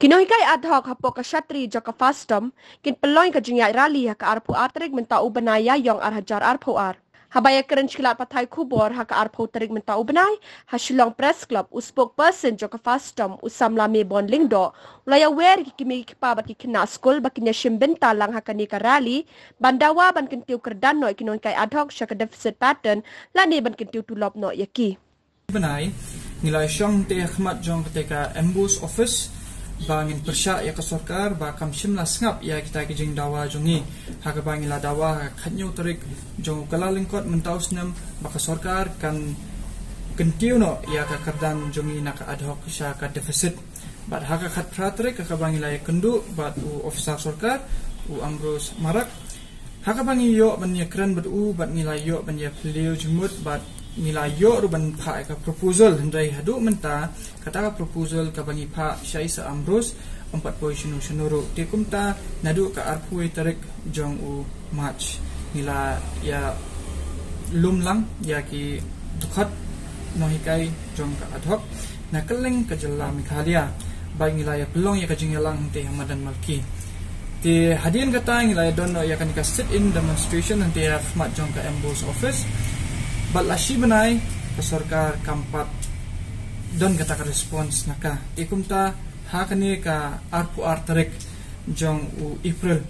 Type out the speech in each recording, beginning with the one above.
Kinohikai ad hoc hapo ka Shatri joka fastom, kin peloy ka jingya rally ha ka arpu artrik menta ubenaya yong arhajar arpu ar. Habaya keren chikilat patai kubor ha ka arpu tarik menta ubenay, ha Shillong Press Club u spokesperson joka fastom usam lame bon lingdo, ulaya wer ki kimi kipa baki kina school baki nya shimbenta lang ha ka rally, bandawa ban kintiu kerdan no kinohikai ad hoc shaka deficit pattern, lani ban kintiu tulop no yaki. Benai, nilai syong te khmat jong ketika ambush office bangin persya ya ke sorkar ba kam shimla sngap ya kita ke jing dawa jongi ha ka bangila dawa khanyu tarik jong kala lingkot mentaus nam ba ka sorkar kan kentiu no ya ka kardan jongi na ka ad hoc sha ka deficit ba ha ka khat pratrik ka bangila ya kendu ba u officer sorkar u Ambrose Marak ha ka bangi yo ban ya kran ba u ba nilai yo ban ya pleu jumut ba nilai yo ruban pha ka proposal hendai hadu menta kata ka proposal ka bangi pha Syaisa Ambrose 40 sunuru tikumta nadu ka arpui tarik jong u March nila ya lumlang ya ki dukhat nohikai jong ka ad hoc na keleng ka jalla mikhalia bai nila ya pelong ya ka jingelang te Hamadan Malki ti hadian kata nila ya don ya kan ka sit in demonstration nanti ya khmat jong ka ambush office Balashi benai ke sorkar kampat don kata ka response naka ikumta hakani ka arpu artarik jong u April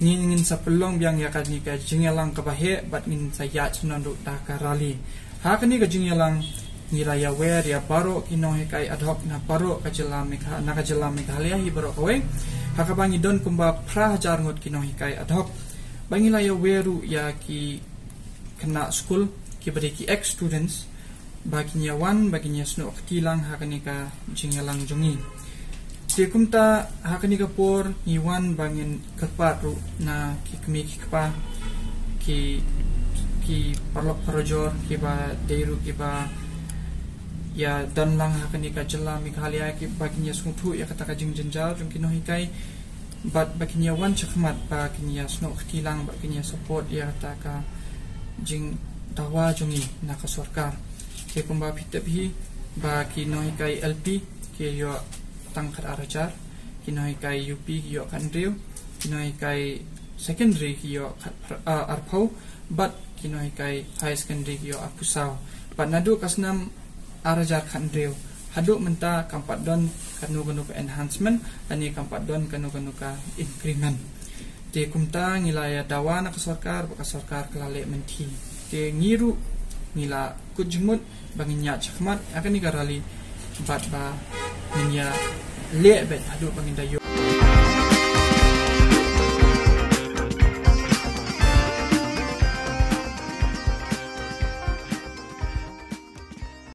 ngin sa pelong biang ya ka ni ka jingelang ka bahe bat ngin sa ya chunandu ta ka rally hakani ka jingelang ngira ya wer ya baro kinohe kai ad hoc na baro ka jelam mikha na ka jelam mikha halia hi baro kowe hakabangi don kumba pra hajar ngot kinohe kai ad hoc bangila ya weru ya ki kena school ki ki ex students baginya wan baginya sno ktilang hakani ka jingelang jongi tikumta hakani ka por ni wan bangin kerpat ru na ki kemi ki kpa ki parlok parojor ki ba deiru ki ba ya danlang hakani ka jela mikhalia ki baginya smutu ya kata ka jing jenjar jong hikai bat baginya wan chakmat baginya sno ktilang baginya support ya kata ka jing dawa jongi na ka sorkar ke kumba pitephi ba kinohikai LP ke yo tangkar arajar kinohikai UP yo kanriu kinohikai secondary yo arpau bat kinohikai high secondary yo apusau bat nadu kasnam arajar kanriu hadu menta kampat don kanu ka enhancement ani kampat don kanu ka increment te kumta ngilaya dawa na ka sorkar kelale menti te ngiru nila kujmut banginya chakmat akan ni garali bat ba ninya lebet hadu banginda yo